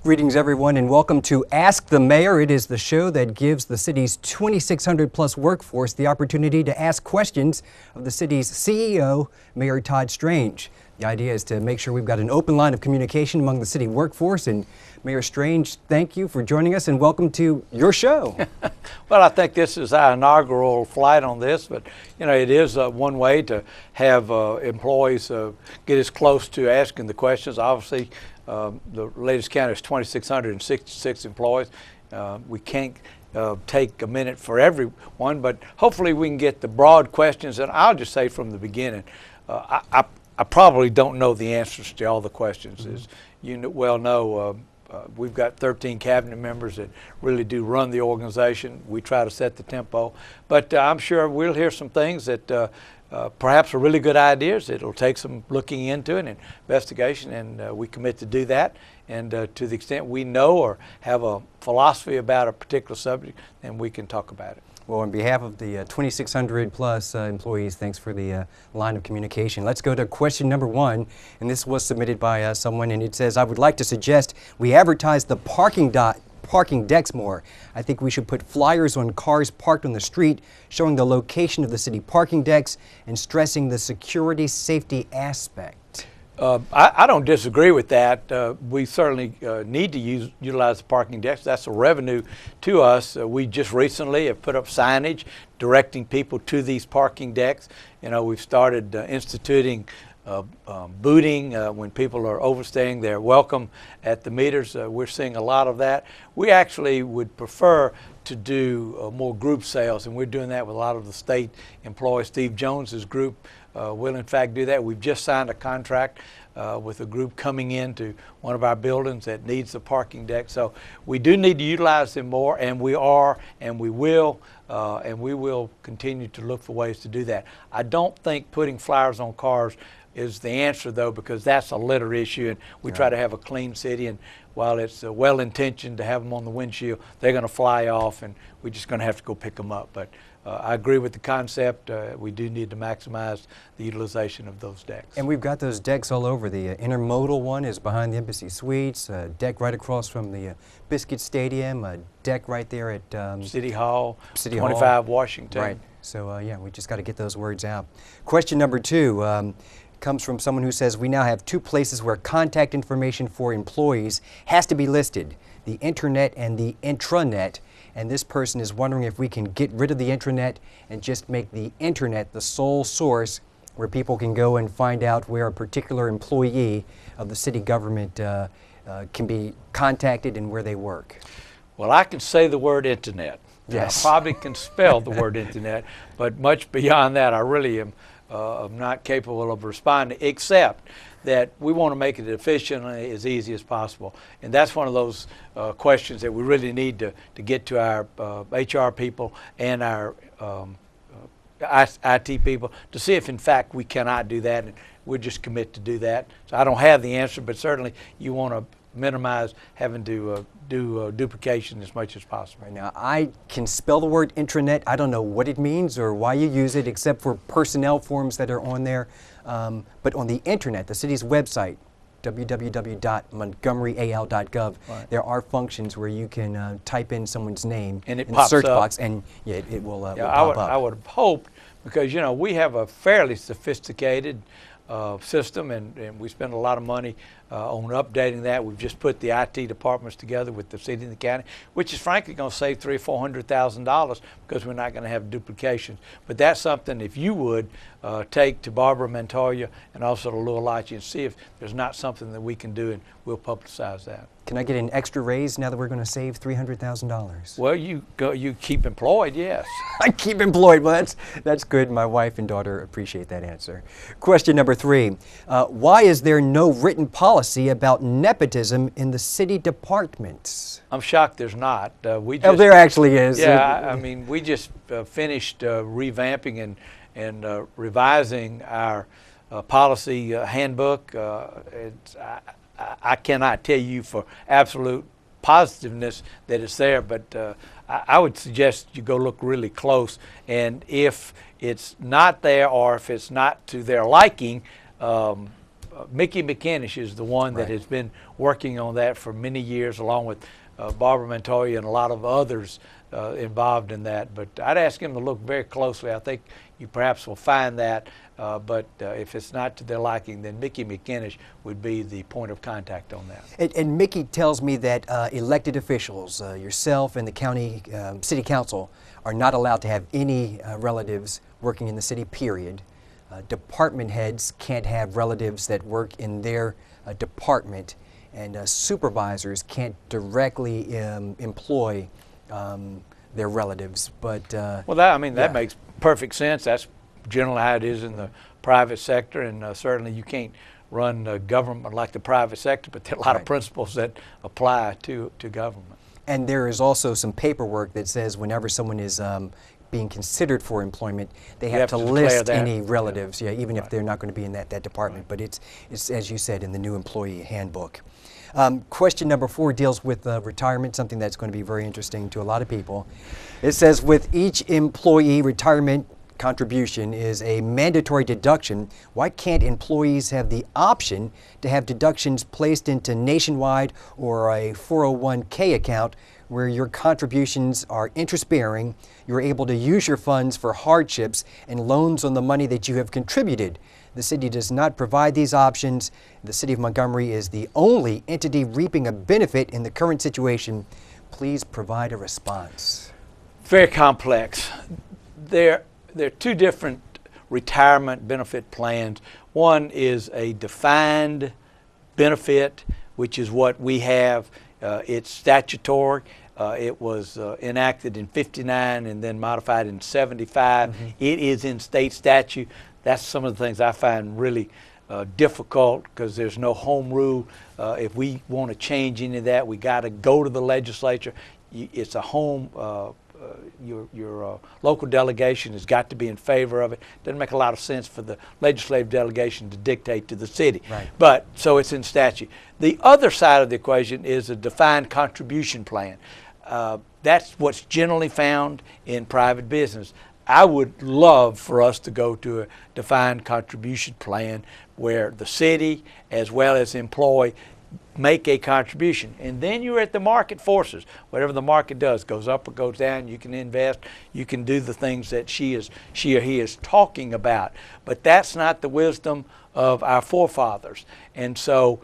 Greetings everyone and welcome to Ask the Mayor. It is the show that gives the city's 2,600 plus workforce the opportunity to ask questions of the city's CEO, Mayor Todd Strange. The idea is to make sure we've got an open line of communication among the city workforce. And Mayor Strange, thank you for joining us and welcome to your show. Well, I think this is our inaugural flight on this, but you know, it is one way to have employees get as close to asking the questions. Obviously, the latest count is 2,666 employees. We can't take a minute for everyone, but hopefully we can get the broad questions. And I'll just say from the beginning, I probably don't know the answers to all the questions. As you well know, we've got 13 cabinet members that really do run the organization. We try to set the tempo, but I'm sure we'll hear some things that perhaps are really good ideas. It'll take some looking into and investigation, and we commit to do that. And to the extent we know or have a philosophy about a particular subject, then we can talk about it. Well, on behalf of the 2,600 plus employees, thanks for the line of communication. Let's go to question number one, and this was submitted by someone, and it says, I would like to suggest we advertise the parking decks more. I think we should put flyers on cars parked on the street showing the location of the city parking decks and stressing the security safety aspect. I don't disagree with that. We certainly need to utilize the parking decks. That's a revenue to us. We just recently have put up signage directing people to these parking decks. You know, we've started instituting booting when people are overstaying. They're welcome at the meters. We're seeing a lot of that. We actually would prefer to do more group sales, and we're doing that with a lot of the state employees. Steve Jones's group will in fact do that. We've just signed a contract with a group coming into one of our buildings that needs the parking deck. So we do need to utilize them more, and we are, and we will continue to look for ways to do that. I don't think putting flyers on cars is the answer, though, because that's a litter issue, and we try to have a clean city. And while it's well-intentioned to have them on the windshield, they're going to fly off, and we're just going to have to go pick them up. But I agree with the concept. We do need to maximize the utilization of those decks. And we've got those decks all over. The intermodal one is behind the Embassy Suites, a deck right across from the Biscuit Stadium, a deck right there at City Hall, City 25 Hall. Washington. Right. So, yeah, we just got to get those words out. Question number two comes from someone who says, we now have two places where contact information for employees has to be listed, the internet and the intranet. And this person is wondering if we can get rid of the intranet and just make the internet the sole source where people can go and find out where a particular employee of the city government can be contacted and where they work. Well, I can say the word internet. Yes. I probably can spell the word internet, but much beyond that, I really am not capable of responding, except that we want to make it efficiently as easy as possible. And that's one of those questions that we really need to get to our HR people and our IT people to see if in fact we cannot do that, and we'll just commit to do that. So I don't have the answer, but certainly you want to minimize having to do duplication as much as possible. Right now, I can spell the word intranet. I don't know what it means or why you use it, except for personnel forms that are on there. But on the internet, the city's website, www.montgomeryal.gov, right, there are functions where you can type in someone's name and it in the pops search up. box, and yeah, it will, will I pop up. I would have hoped, because you know we have a fairly sophisticated system, and we spend a lot of money on updating that. We've just put the IT departments together with the city and the county, which is frankly going to save $300,000 or $400,000 because we're not going to have duplications. But that's something, if you would take to Barbara Montoya and also to Lou Alachi and see if there's not something that we can do, and we'll publicize that. Can I get an extra raise now that we're going to save $300,000? Well, you keep employed, yes. I keep employed. Well, that's good. My wife and daughter appreciate that answer. Question number three. Why is there no written policy about nepotism in the city departments? I'm shocked there's not. Oh, there actually is. Yeah, I mean, we just finished revamping and revising our policy handbook. I cannot tell you for absolute positiveness that it's there, but I would suggest you go look really close, and if it's not there or if it's not to their liking, Mickey McInnish is the one that Right. has been working on that for many years, along with Barbara Montoya and a lot of others involved in that. But I'd ask him to look very closely. I think you perhaps will find that, but if it's not to their liking, then Mickey McInnish would be the point of contact on that. And Mickey tells me that elected officials, yourself and the county city council, are not allowed to have any relatives working in the city, period. Department heads can't have relatives that work in their department, and supervisors can't directly employ their relatives. But Well, that yeah. makes perfect sense. That's generally how it is in the private sector, and certainly you can't run government like the private sector, but there are a lot of Right. principles that apply to government. And there is also some paperwork that says whenever someone is being considered for employment, they have to declare list that. any relatives, yeah, even if Right. they're not going to be in that department. But it's, as you said, in the new employee handbook. Question number 4 deals with retirement, something that's going to be very interesting to a lot of people. It says, with each employee retirement contribution is a mandatory deduction, why can't employees have the option to have deductions placed into Nationwide or a 401k account where your contributions are interest-bearing, you're able to use your funds for hardships and loans on the money that you have contributed? The city does not provide these options. The city of Montgomery is the only entity reaping a benefit in the current situation. Please provide a response. Very complex. There are 2 different retirement benefit plans. One is a defined benefit, which is what we have. It's statutory. It was enacted in '59 and then modified in '75. It is in state statute. That's some of the things I find really difficult, because there's no home rule. If we want to change any of that, we got to go to the legislature. It's a home. Your local delegation has got to be in favor of it. Doesn't make a lot of sense for the legislative delegation to dictate to the city. Right. But so it's in statute. The other side of the equation is a defined contribution plan. That's what's generally found in private business. I would love for us to go to a defined contribution plan where the city as well as the employee make a contribution, and then you're at the market forces. Whatever the market does, goes up or goes down, you can invest, you can do the things that she or he is talking about. But that's not the wisdom of our forefathers. And so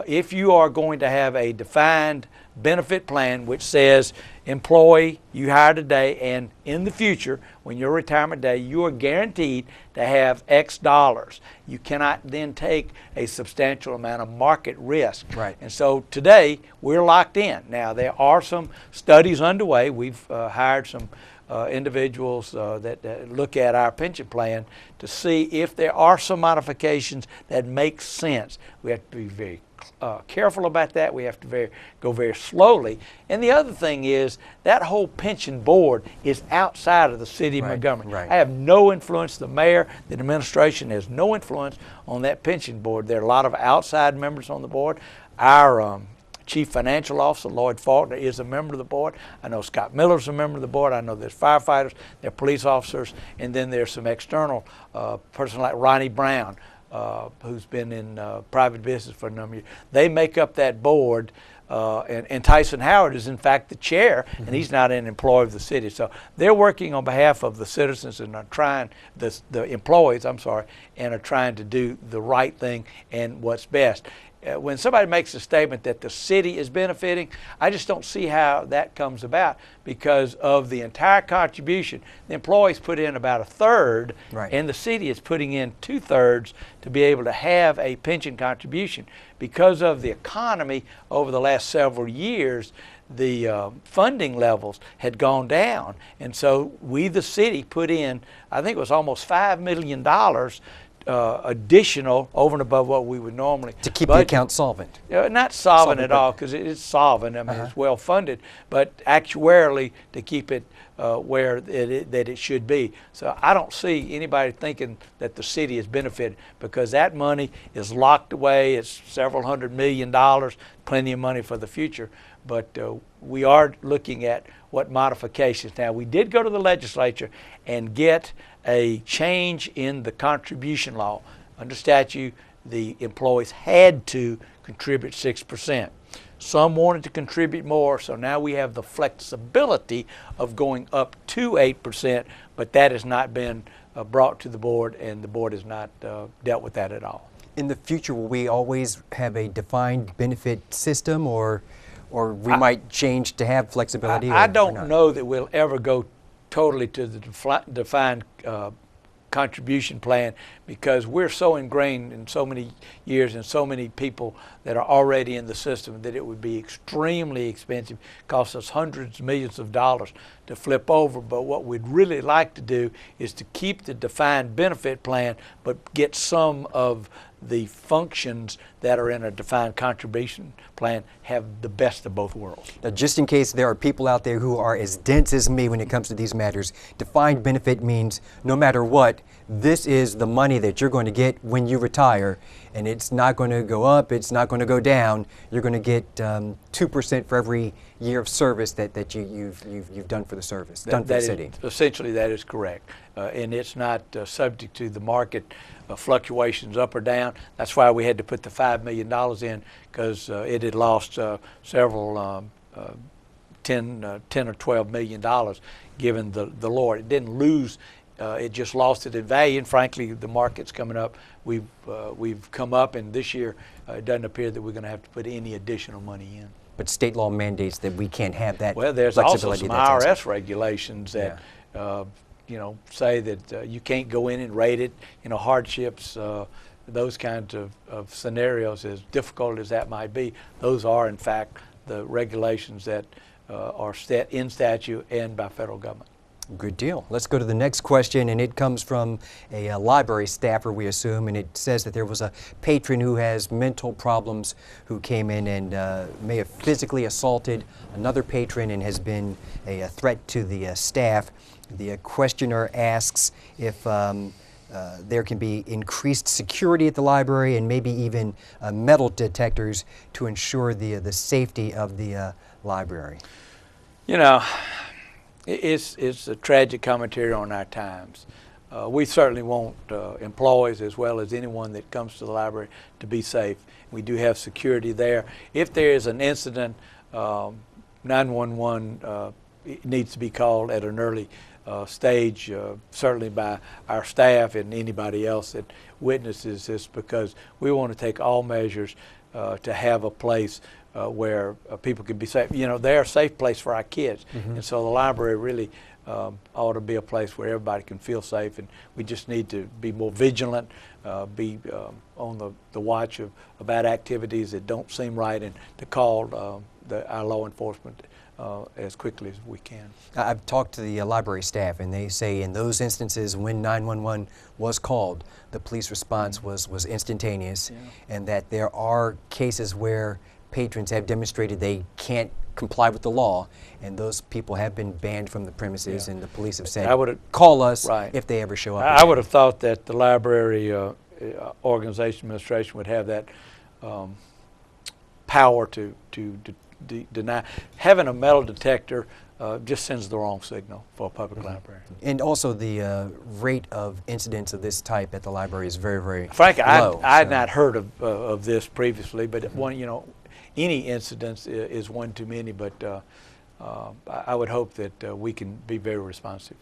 if you are going to have a defined benefit plan which says, employee, you hire today, and in the future, when your retirement day, you are guaranteed to have X dollars. You cannot then take a substantial amount of market risk. Right. And so today, we're locked in. Now, there are some studies underway. We've hired some individuals that look at our pension plan to see if there are some modifications that make sense. We have to be very careful about that. We have to go very slowly. And the other thing is that whole pension board is outside of the city of Right, Montgomery. right. I have no influence. The mayor, the administration has no influence on that pension board. There are a lot of outside members on the board. Our Chief Financial Officer, Lloyd Faulkner, is a member of the board. I know Scott Miller's a member of the board. I know there's firefighters, there are police officers, and then there's some external person like Ronnie Brown, who's been in private business for a number of years. They make up that board, and Tyson Howard is in fact the chair, and he's not an employee of the city. So they're working on behalf of the citizens and are trying, the employees, I'm sorry, and are trying to do the right thing and what's best. When somebody makes a statement that the city is benefiting, I just don't see how that comes about, because of the entire contribution. The employees put in about 1/3, Right. and the city is putting in 2/3 to be able to have a pension contribution. Because of the economy over the last several years, the funding levels had gone down, and so we, the city, put in, I think it was almost $5 million additional over and above what we would normally To keep budget. the account solvent. Not solvent at but- all, because it is solvent. I mean, it's well funded, but actuarially to keep it where that it should be. So I don't see anybody thinking that the city is benefited, because that money is locked away. It's several $100 million, plenty of money for the future. But we are looking at what modifications. Now, we did go to the legislature and get a change in the contribution law. Under statute, the employees had to contribute 6%. Some wanted to contribute more, so now we have the flexibility of going up to 8%, but that has not been brought to the board, and the board has not dealt with that at all. In the future, will we always have a defined benefit system, or we might change to have flexibility? I or don't not? know that we'll ever go totally to the defined contribution plan, because we're so ingrained in so many years and so many people that are already in the system that it would be extremely expensive, cost us hundreds of millions of dollars to flip over. But what we'd really like to do is to keep the defined benefit plan, but get some of the functions that are in a defined contribution plan, have the best of both worlds. Now, just in case there are people out there who are as dense as me when it comes to these matters, defined benefit means no matter what, this is the money that you're going to get when you retire, and it's not going to go up, it's not going to go down. You're going to get 2% for every year of service that you've done for the service, done for the city. Essentially, that is correct, and it's not subject to the market fluctuations up or down. That's why we had to put the $5 million in, because it had lost several 10 or $12 million given the lower. It didn't lose. It just lost it in value, and frankly, the market's coming up. We've come up, and this year it doesn't appear that we're going to have to put any additional money in. But state law mandates that we can't have that. Well, there's also some IRS regulations that say that you can't go in and rate it. Hardships, those kinds of scenarios, as difficult as that might be, those are in fact the regulations that are set in statute and by federal government. Good deal. Let's go to the next question, and it comes from a library staffer, we assume, and it says that there was a patron who has mental problems who came in and may have physically assaulted another patron and has been a threat to the staff. The questioner asks if there can be increased security at the library and maybe even metal detectors to ensure the safety of the library. It's a tragic commentary on our times. We certainly want employees, as well as anyone that comes to the library, to be safe. We do have security there. If there is an incident, 911 needs to be called at an early stage, certainly by our staff and anybody else that witnesses this, because we want to take all measures to have a place where people can be safe. They're a safe place for our kids, and so the library really ought to be a place where everybody can feel safe, and we just need to be more vigilant, be on the watch about activities that don't seem right, and to call our law enforcement as quickly as we can. I've talked to the library staff, and they say in those instances when 911 was called, the police response was instantaneous, and that there are cases where patrons have demonstrated they can't comply with the law, and those people have been banned from the premises, and the police have said, call us if they ever show up. I would have thought that the library organization administration would have that power to deny. Having a metal detector just sends the wrong signal for a public library. And also the rate of incidents of this type at the library is very, very frankly, low. I had not heard of this previously, but any incidents is one too many, but I would hope that we can be very responsive.